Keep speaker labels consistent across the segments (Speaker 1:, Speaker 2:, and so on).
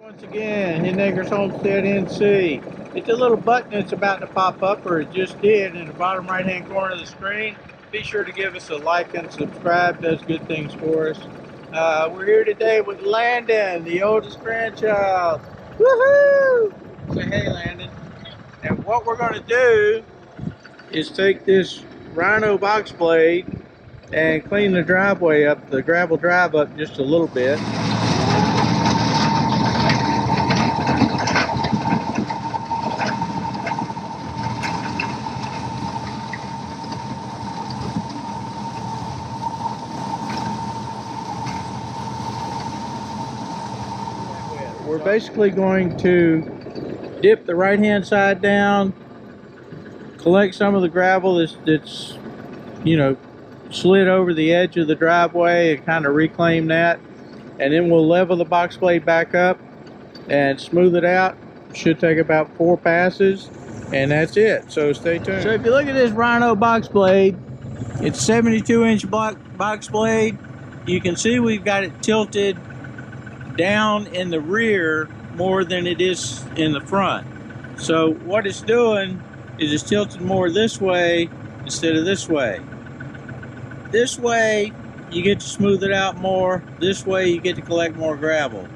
Speaker 1: Once again, Hitnagers Homestead NC. Hit the little button that's about to pop up, or it just did, in the bottom right hand corner of the screen. Be sure to give us a like and subscribe. Does good things for us. We're here today with Landon, the oldest grandchild. Woohoo! Say hey, Landon. And what we're going to do is take this Rhino box blade and clean the driveway up, the gravel drive up just a little bit. We're basically going to dip the right hand side down, collect some of the gravel that's you know, slid over the edge of the driveway and kind of reclaim that, and then we'll level the box blade back up and smooth it out. Should take about 4 passes, and that's it. So stay tuned. So if you look at this Rhino box blade, it's 72-inch box blade. You can see we've got it tilted down in the rear more than it is in the front. So what it's doing is it's tilted more this way instead of this way. This way you get to smooth it out more. This way you get to collect more gravel.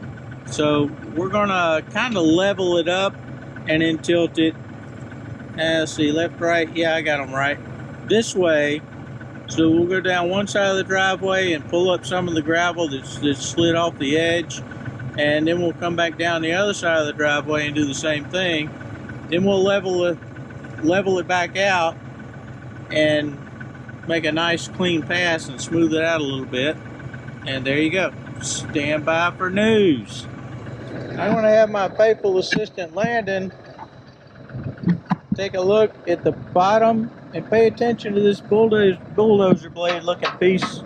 Speaker 1: So we're gonna kind of level it up and then tilt it. Let's see, left, right. Yeah, I got them right. This way. So we'll go down one side of the driveway and pull up some of the gravel that's slid off the edge, and then we'll come back down the other side of the driveway and do the same thing. Then we'll level it back out and make a nice clean pass and smooth it out a little bit. And there you go. Stand by for news. I'm going to have my faithful assistant Landon take a look at the bottom and pay attention to this bulldozer blade looking piece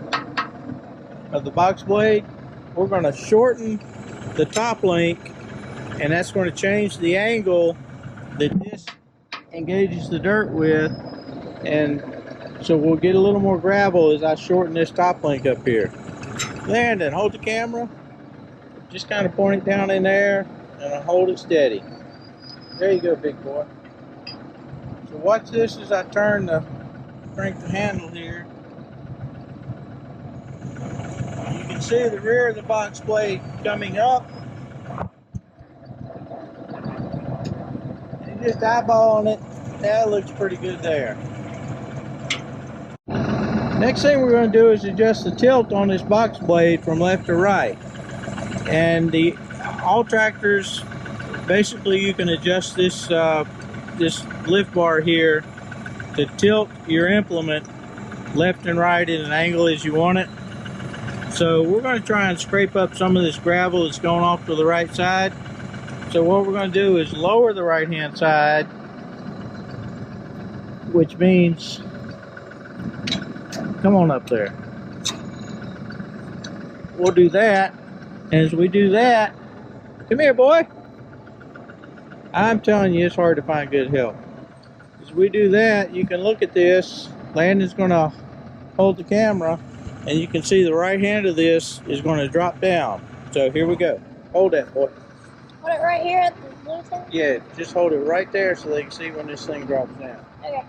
Speaker 1: of the box blade. We're going to shorten the top link, and that's going to change the angle that this engages the dirt with, and so we'll get a little more gravel as I shorten this top link up here. Landon, hold the camera. Just kind of point it down in there and hold it steady. There you go, big boy. So watch this as I crank the handle here. You can see the rear of the box blade coming up. And just eyeballing it. That looks pretty good there. Next thing we're going to do is adjust the tilt on this box blade from left to right. And all tractors, basically you can adjust this this lift bar here to tilt your implement left and right at an angle as you want it. So we're going to try and scrape up some of this gravel that's going off to the right side. So what we're going to do is lower the right hand side, which means come on up there. We'll do that. And as we do that, come here, boy. I'm telling you, it's hard to find good help. As we do that, you can look at this. Landon's going to hold the camera, and you can see the right hand of this is going to drop down. So here we go. Hold that, boy.
Speaker 2: Hold it right here at the blue thing?
Speaker 1: Yeah, just hold it right there so they can see when this thing drops down.
Speaker 2: Okay.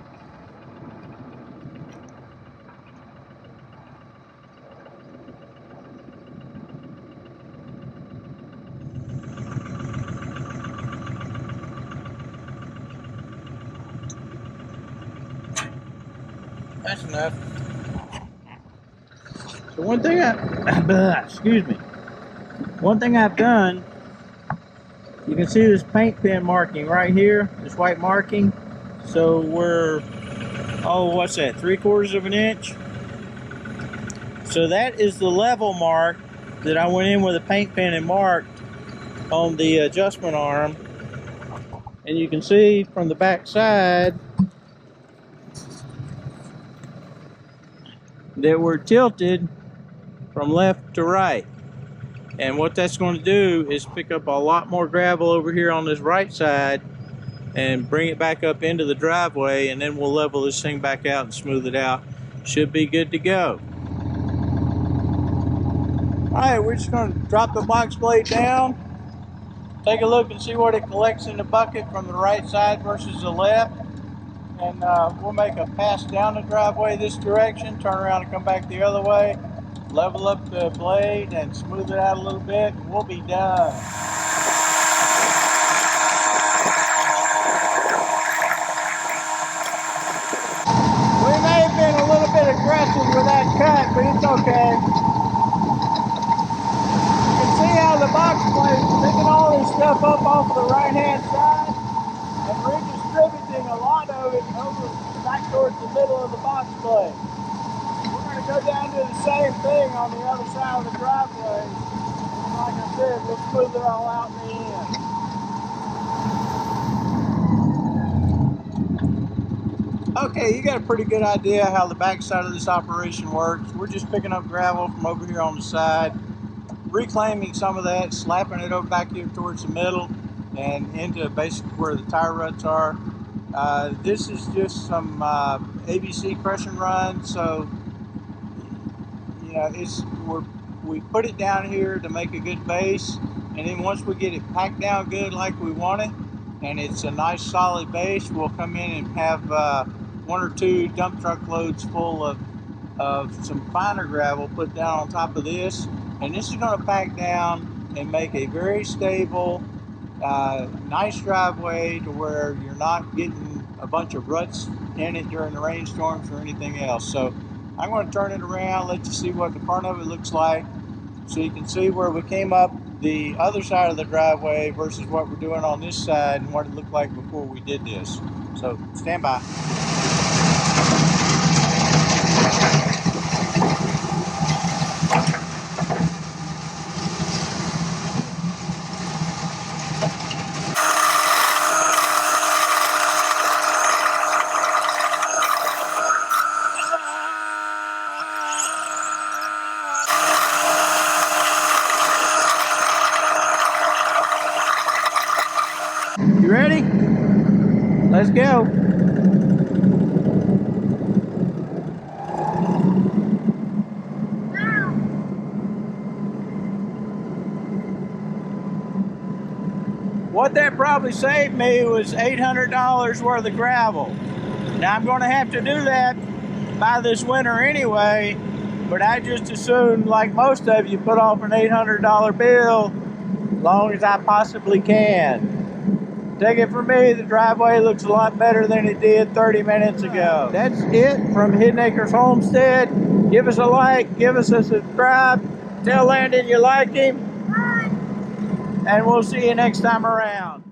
Speaker 1: That's enough. So one thing excuse me. One thing I've done, you can see this paint pen marking right here, this white marking. So we're, oh, what's that, 3/4 of an inch? So that is the level mark that I went in with a paint pen and marked on the adjustment arm. And you can see from the back side that we're tilted from left to right. And what that's going to do is pick up a lot more gravel over here on this right side and bring it back up into the driveway, and then we'll level this thing back out and smooth it out. Should be good to go. Alright, we're just going to drop the box blade down Take a look and see what it collects in the bucket from the right side versus the left. And we'll make a pass down the driveway this direction, turn around and come back the other way, level up the blade and smooth it out a little bit, and we'll be done. We may have been a little bit aggressive with that cut, but it's okay. You can see how the box plate is picking all this stuff up off of the right-hand side and redistributing a lot of it over back towards the middle of the box plate. We're going to go down to the same thing on the other side of the driveway. And like I said, we'll smooth it all out in the end. Okay, you got a pretty good idea how the back side of this operation works. We're just picking up gravel from over here on the side, reclaiming some of that, slapping it over back here towards the middle and into basically where the tire ruts are. This is just some ABC crush and run, so you know we put it down here to make a good base, and then once we get it packed down good like we want it, and it's a nice solid base, we'll come in and have 1 or 2 dump truck loads full of some finer gravel put down on top of this, and this is going to pack down and make a very stable, nice driveway to where you're not getting a bunch of ruts in it during the rainstorms or anything else. So I'm going to turn it around, let you see what the front of it looks like, so you can see where we came up the other side of the driveway versus what we're doing on this side and what it looked like before we did this. So stand by. You ready? Let's go. What that probably saved me was $800 worth of gravel. Now I'm going to have to do that by this winter anyway, but I just assumed, like most of you, put off an $800 bill as long as I possibly can. Take it from me, the driveway looks a lot better than it did 30 minutes ago. That's it from Hidden Acres Homestead. Give us a like, give us a subscribe, tell Landon you like him, and we'll see you next time around.